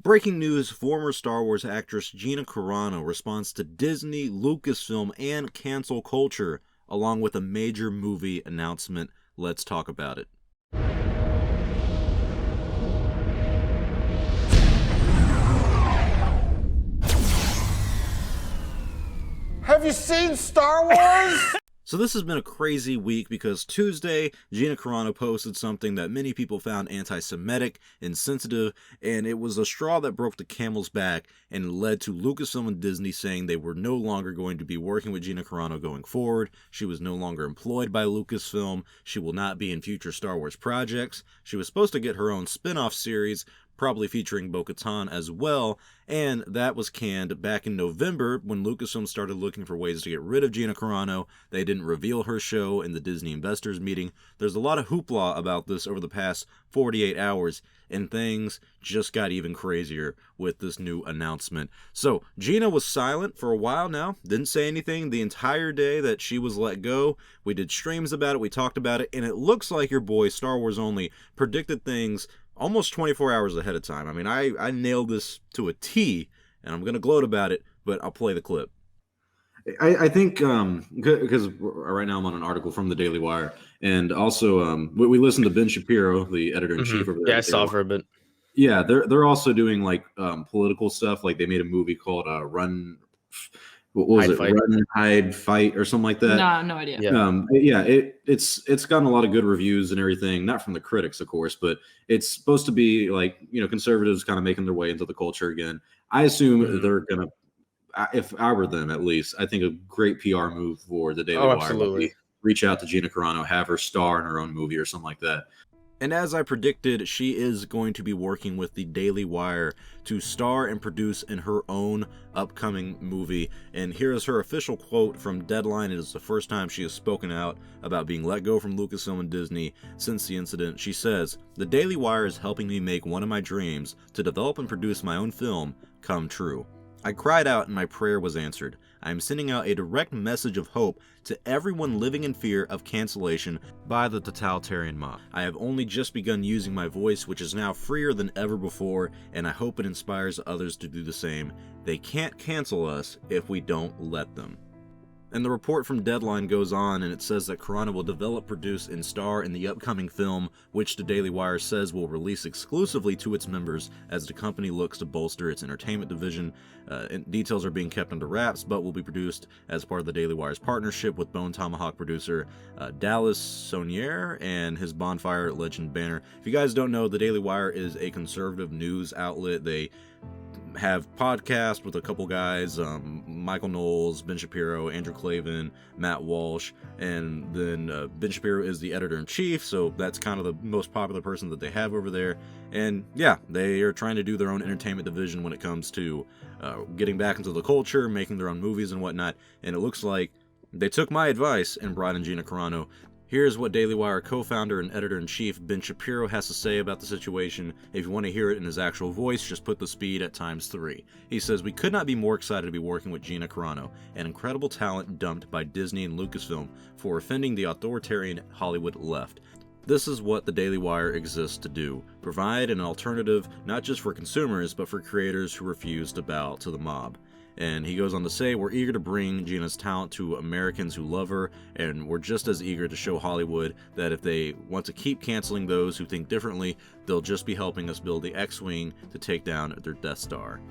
Breaking news, former Star Wars actress Gina Carano responds to Disney, Lucasfilm, and cancel culture, along with a major movie announcement. Let's talk about it. Have you seen Star Wars? So this has been a crazy week because Tuesday, Gina Carano posted something that many people found anti-Semitic, insensitive, and it was a straw that broke the camel's back and led to Lucasfilm and Disney saying they were no longer going to be working with Gina Carano going forward. She was no longer employed by Lucasfilm. She will not be in future Star Wars projects. She was supposed to get her own spin-off series, probably featuring Bo-Katan as well, and that was canned back in November when Lucasfilm started looking for ways to get rid of Gina Carano. They didn't reveal her show in the Disney investors meeting. There's a lot of hoopla about this over the past 48 hours, and things just got even crazier with this new announcement. So, Gina was silent for a while now, didn't say anything the entire day that she was let go. We did streams about it, we talked about it, and it looks like your boy, Star Wars Only, predicted things almost 24 hours ahead of time. I mean, I nailed this to a T, and I'm going to gloat about it, but I'll play the clip. I think, because right now I'm on an article from the Daily Wire, and also we listened to Ben Shapiro, the editor-in-chief of the Yeah, I saw for a bit. Yeah, they're also doing, like, political stuff. Like, they made a movie called Run... What was Hide, it? Fight. Run, Hide, Fight, or something like that. No idea. Yeah. It's gotten a lot of good reviews and everything, not from the critics, of course, but it's supposed to be like, conservatives kind of making their way into the culture again. I assume they're gonna, if I were them at least, I think a great PR move for the Daily Wire would Absolutely. be reach out to Gina Carano, have her star in her own movie or something like that. And as I predicted, she is going to be working with the Daily Wire to star and produce in her own upcoming movie. And here is her official quote from Deadline. It is the first time she has spoken out about being let go from Lucasfilm and Disney since the incident. She says, "The Daily Wire is helping me make one of my dreams, to develop and produce my own film, come true. I cried out and my prayer was answered. I am sending out a direct message of hope to everyone living in fear of cancellation by the totalitarian mob. I have only just begun using my voice, which is now freer than ever before, and I hope it inspires others to do the same. They can't cancel us if we don't let them." And the report from Deadline goes on, and it says that Carano will develop, produce, and star in the upcoming film, which the Daily Wire says will release exclusively to its members as the company looks to bolster its entertainment division. Details are being kept under wraps, but will be produced as part of the Daily Wire's partnership with Bone Tomahawk producer Dallas Saunier and his Bonfire Legend banner. If you guys don't know, the Daily Wire is a conservative news outlet. They have podcasts with a couple guys, Michael Knowles, Ben Shapiro, Andrew Klavan, Matt Walsh, and then Ben Shapiro is the editor-in-chief, so that's kind of the most popular person that they have over there. And yeah, they are trying to do their own entertainment division when it comes to getting back into the culture, making their own movies and whatnot, and it looks like they took my advice and brought in Gina Carano. Here's what Daily Wire co-founder and editor-in-chief Ben Shapiro has to say about the situation. If you want to hear it in his actual voice, just put the speed at ×3. He says, "We could not be more excited to be working with Gina Carano, an incredible talent dumped by Disney and Lucasfilm for offending the authoritarian Hollywood left. This is what the Daily Wire exists to do, provide an alternative not just for consumers, but for creators who refuse to bow to the mob." And he goes on to say, "We're eager to bring Gina's talent to Americans who love her, and we're just as eager to show Hollywood that if they want to keep canceling those who think differently, they'll just be helping us build the X-Wing to take down their Death Star."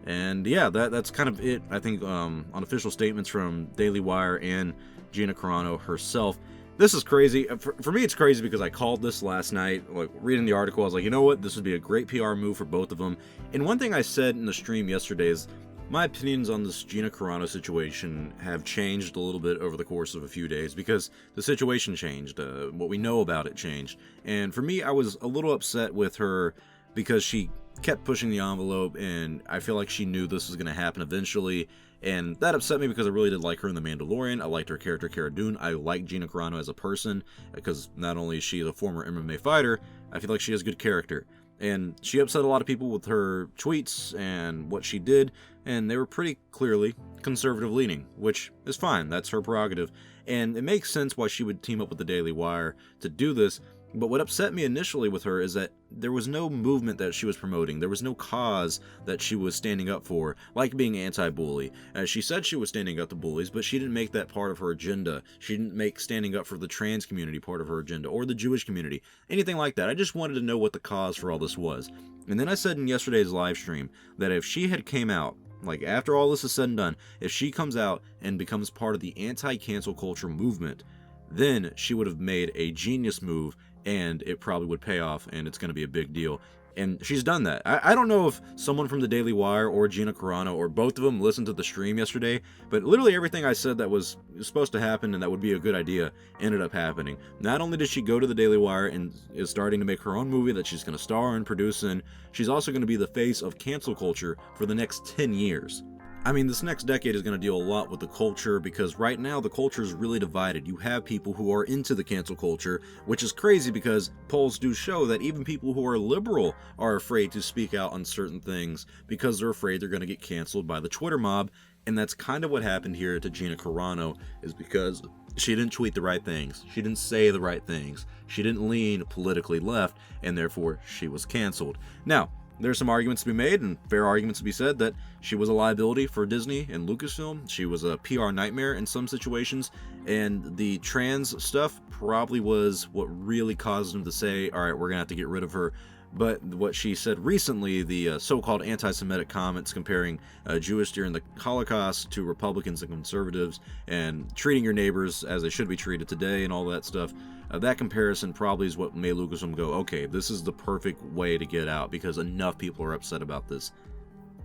And yeah, that's kind of it, I think, on official statements from Daily Wire and Gina Carano herself. This is crazy. For me, it's crazy because I called this last night, like reading the article. I was like, you know what? This would be a great PR move for both of them. And one thing I said in the stream yesterday is, my opinions on this Gina Carano situation have changed a little bit over the course of a few days because the situation changed. What we know about it changed. And for me, I was a little upset with her because she kept pushing the envelope, and I feel like she knew this was going to happen eventually. And that upset me because I really did like her in The Mandalorian. I liked her character, Cara Dune. I like Gina Carano as a person because not only is she a former MMA fighter, I feel like she has good character. And she upset a lot of people with her tweets and what she did, and they were pretty clearly conservative leaning, which is fine. That's her prerogative. And it makes sense why she would team up with the Daily Wire to do this. But what upset me initially with her is that there was no movement that she was promoting. There was no cause that she was standing up for, like being anti-bully. She said she was standing up to bullies, but she didn't make that part of her agenda. She didn't make standing up for the trans community part of her agenda, or the Jewish community, anything like that. I just wanted to know what the cause for all this was. And then I said in yesterday's live stream that if she had came out, like after all this is said and done, if she comes out and becomes part of the anti-cancel culture movement, then she would have made a genius move, and it probably would pay off, and it's going to be a big deal. And she's done that. I don't know if someone from the Daily Wire or Gina Carano or both of them listened to the stream yesterday, but literally everything I said that was supposed to happen and that would be a good idea ended up happening. Not only did she go to the Daily Wire and is starting to make her own movie that she's going to star and produce in, she's also going to be the face of cancel culture for the next 10 years. I mean, this next decade is going to deal a lot with the culture, because right now the culture is really divided. You have people who are into the cancel culture, which is crazy because polls do show that even people who are liberal are afraid to speak out on certain things because they're afraid they're going to get canceled by the Twitter mob. And that's kind of what happened here to Gina Carano, is because she didn't tweet the right things. She didn't say the right things. She didn't lean politically left, and therefore she was canceled. Now, there's some arguments to be made, and fair arguments to be said, that she was a liability for Disney and Lucasfilm. She was a PR nightmare in some situations, and the trans stuff probably was what really caused them to say, all right, we're going to have to get rid of her. But what she said recently, the so-called anti-Semitic comments comparing Jewish during the Holocaust to Republicans and conservatives, and treating your neighbors as they should be treated today and all that stuff, that comparison probably is what made Lucasfilm go, okay, this is the perfect way to get out because enough people are upset about this.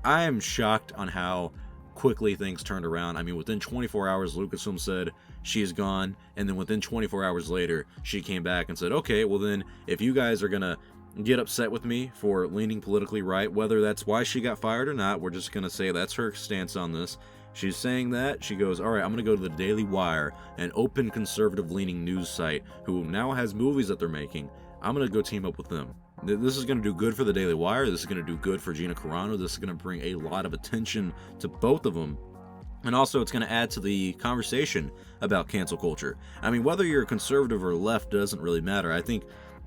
I am shocked on how quickly things turned around. I mean, within 24 hours, Lucasfilm said she's gone, and then within 24 hours later, she came back and said, okay, well then, if you guys are gonna get upset with me for leaning politically right, whether that's why she got fired or not, we're just gonna say that's her stance on this. She's saying that. She goes, all right, I'm going to go to the Daily Wire, an open conservative-leaning news site who now has movies that they're making. I'm going to go team up with them. This is going to do good for the Daily Wire. This is going to do good for Gina Carano. This is going to bring a lot of attention to both of them. And also, it's going to add to the conversation about cancel culture. I mean, whether you're conservative or left doesn't really matter. I think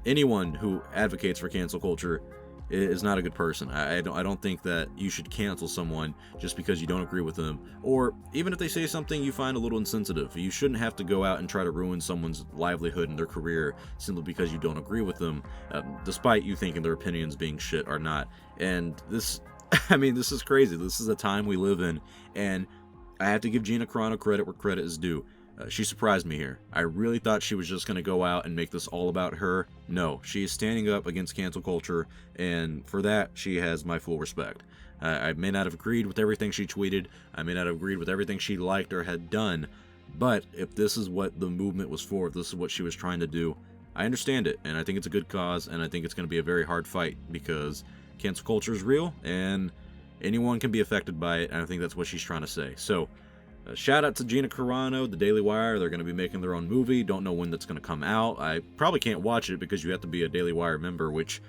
anyone who advocates for cancel culture is not a good person. I don't think that you should cancel someone just because you don't agree with them, or even if they say something you find a little insensitive. You shouldn't have to go out and try to ruin someone's livelihood and their career simply because you don't agree with them, despite you thinking their opinions being shit or not. And this, I mean, this is crazy. This is the time we live in, and I have to give Gina Carano credit where credit is due. She surprised me here. I really thought she was just going to go out and make this all about her. No, she is standing up against cancel culture, and for that, she has my full respect. I may not have agreed with everything she tweeted. I may not have agreed with everything she liked or had done, but if this is what the movement was for, if this is what she was trying to do, I understand it, and I think it's a good cause, and I think it's going to be a very hard fight, because cancel culture is real, and anyone can be affected by it, and I think that's what she's trying to say. So, shout out to Gina Carano, the Daily Wire. They're going to be making their own movie. Don't know when that's going to come out. I probably can't watch it because you have to be a Daily Wire member, which,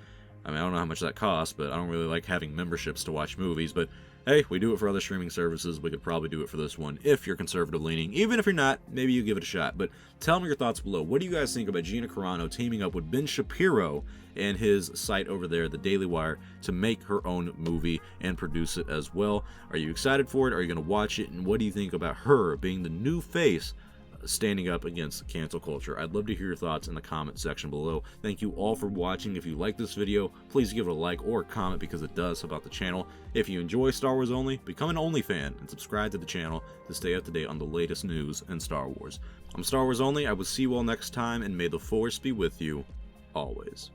I mean, I don't know how much that costs, but I don't really like having memberships to watch movies. But hey, we do it for other streaming services. We could probably do it for this one if you're conservative leaning. Even if you're not, maybe you give it a shot. But tell me your thoughts below. What do you guys think about Gina Carano teaming up with Ben Shapiro and his site over there, the Daily Wire, to make her own movie and produce it as well? Are you excited for it? Are you going to watch it? And what do you think about her being the new face standing up against cancel culture? I'd love to hear your thoughts in the comment section below. Thank you all for watching. If you like this video, please give it a like or a comment because it does help out the channel. If you enjoy Star Wars Only, become an Only fan and subscribe to the channel to stay up to date on the latest news in Star Wars. I'm Star Wars Only. I will see you all next time, and may the Force be with you always.